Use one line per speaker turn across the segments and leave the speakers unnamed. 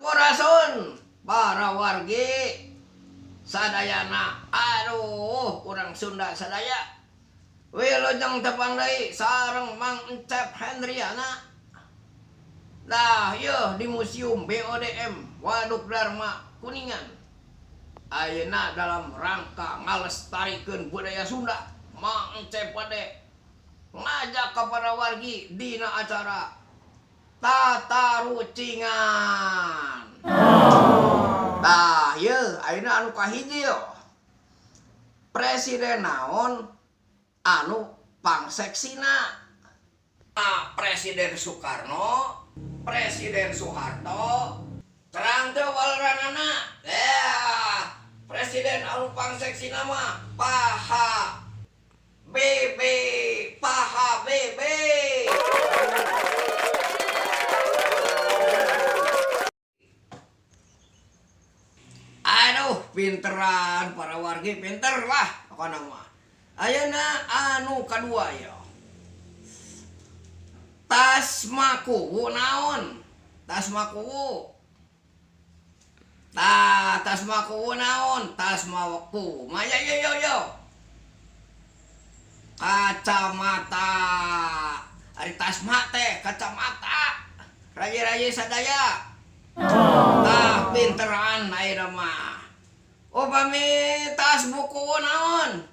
Purasun para wargi sadayana, aduh kurang Sunda sadaya wilujeng tepang deui sareng Mang Encep Hendriana. Dah yeuh di Museum BODM Waduk Dharma Kuningan. Ayeuna dalam rangka ngalestarikeun budaya Sunda, Mang Encep bade ngajak kepada wargi dina acara Tatarucingan. Tah yeuh ayeuna anu kahiji yo. Presiden naon anu pangseksina? Presiden Soekarno, Presiden Soeharto, terang teu waleranana. Presiden anu pangseksina mah Paha Bebe, Paha Bebe. Aduh, pinteran para wargi, pinter lah pokona mah. Ayeuna anu kadua ya. Tas makuwu naon? Tas makuwu. Tas makuwu naon? Tas makuwu. Maya yo. Kacamata. Ari tas mak teh kacamata. Raye-raye sadaya. Tah pinteran ayeuna mah. Upami tas buku naon?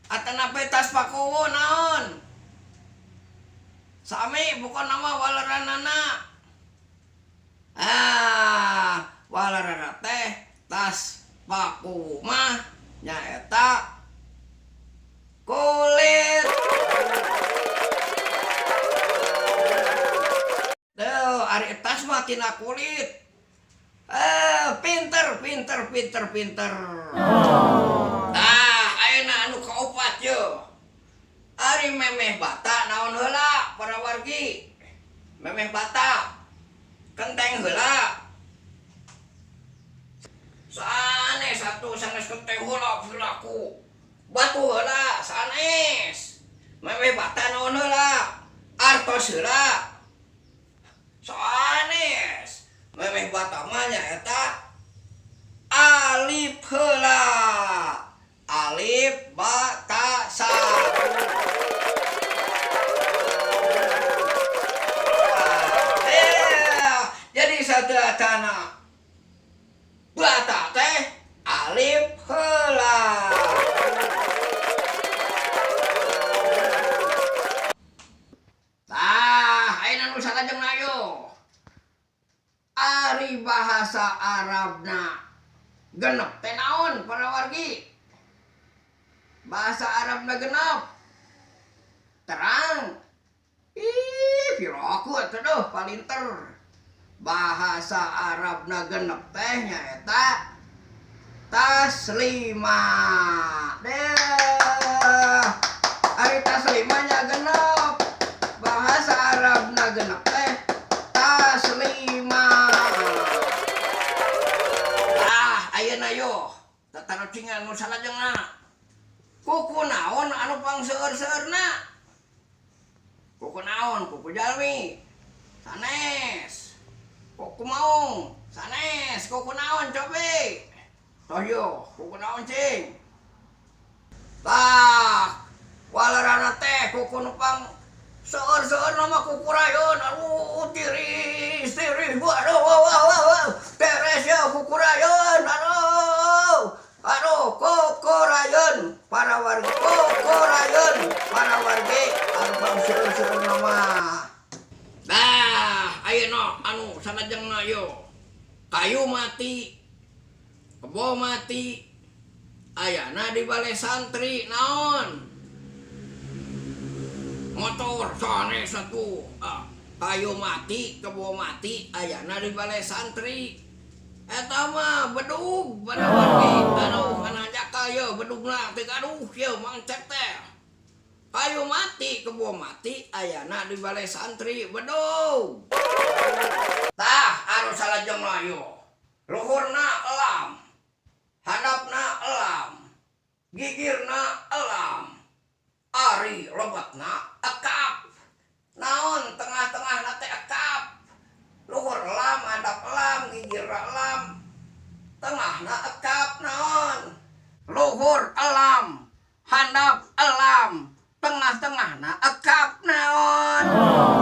Atanape tas pakuwu naon? Sami bukan nama waleranana. Walerana teh tas pakuwu mah nyaeta kulit. Tuh, ari tas mah tina kulit. Pinter. Ayeuna anu kaopat yo. Ari memeh bata naon heula para wargi? Memeh bata kenteng heula. Sanes kenteng heula perilaku. Batu heula sanes. Memeh bata naon heula? Artos heula. Sanes. Memeh bata mah nyaeta alif heula. Alif batasa. Jadi sadatana bata teh alif heula. Ayeuna nu salajengna yo. Ari bahasa Arabna genep teh naon para wargi? Bahasa Arabna genep terang. Piraku atuh duh palinter. Bahasa Arabna genep teh nyaeta taslima. Ari taslima nya genep. Bahasa Arabna genep teh taslima. Ayeuna yo tatarucingan nu salajengna. Kuku naon anu pangseueur-seueurna? Kuku naon? Kuku jalmi. Sanes. Kuku maung. Sanes. Kuku naon cobe? Toh yo, kuku naon cing? Tah, walerana teh kuku nu pang seueur-seueur nama kuku rayon. Aduh, tiris. Waduh. Teres ya kuku rayon. Aduh, kuku rayon. Para warga kuku rayon. Para warga anu pang seueur-seueur nama. Dah, ayeuna anu salajengna yo. Kayu mati. Kebo mati. ayana di balai santri naon motor sana satu kayu mati kebo mati ayana di balai santri eta mah bedug pada wargi aduh ananja kaya bedugna teh aduh ieu Mang Cep teh kayu mati kebo mati ayana di balai santri bedug tah anu salajeng ayo luhurna elam handapna elam gigirna elam ari lobatna ekap naon tengah-tengahna teh ekap luhur elam handap elam gigir elam tengahna ekap naon luhur elam handap elam tengah-tengahna ekap naon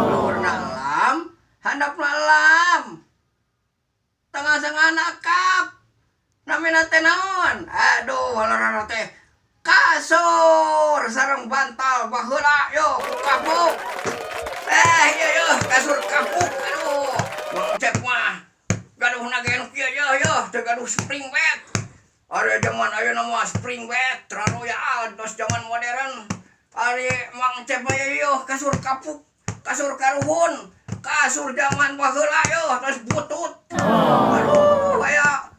luhurna elam handapna elam tengah-tengahna ekap namina teh naon aduh halarana teh kasur sareng bantal baheula yo kapuk yo kasur kapuk aduh Mang Cep mah gaduhna ge anu kieu yo teu gaduh spring bed ari zaman ayeuna mah spring bed terlalu ya tos zaman modern ari Mang Cep mah yo kasur kapuk kasur karuhun kasur zaman baheula yo tos butut aduh aya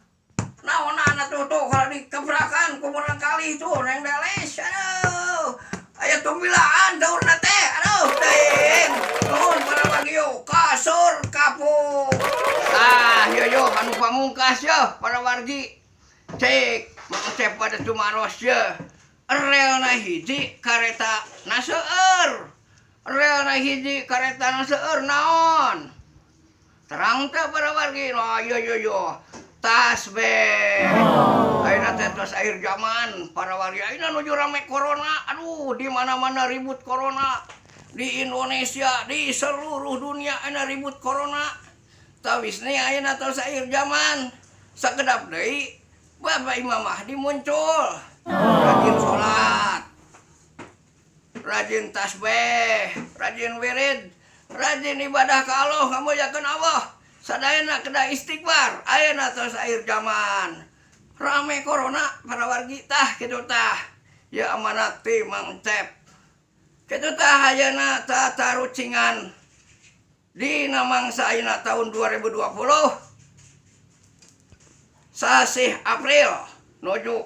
naonana tuh kalau dikebrakan kuburan kali tuh neng deles aduh aya tumbilaan daurna teh aduh teuing nuhun para wargi kasur kapuk yo anu pamungkas yo para wargi cek Mang Cep pada tumaros ye relna hiji kareta naseueur relna hiji kareta naseueur naon terang teh para wargi no yo tasbih ayeuna teh tos akhir zaman para wargi ayeuna nuju rame corona aduh di mana-mana ribut corona di Indonesia di seluruh dunia ayeuna ribut corona tawisna ayeuna tos akhir zaman sakedap deui Bapak Imam Mahdi muncul rajin salat rajin tasbih rajin wirid rajin ibadah ka Allah ngamujakeun Allah sadayana kedah istighfar ayeuna tos akhir zaman rame corona para wargi tah kitu tah ya amanat ti Mang Cep kitu tah ayeuna tah tarucingan dina mangsa ayeuna tahun 2020 sasih April nuju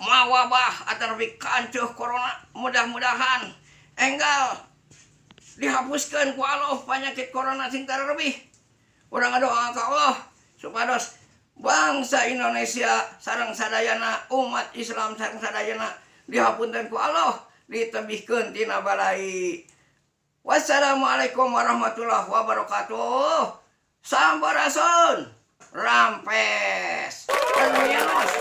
mawabah ataupun kancuh corona mudah-mudahan enggal dihapuskeun ku Allah penyakit corona sing tareueuh urang ngadoa ka Allah supados bangsa Indonesia sareng sadayana umat Islam sareng sadayana dihapunten ku Allah ditebihkeun tina balai. Wassalamualaikum warahmatullahi wabarakatuh. Sampurasun rampes permios.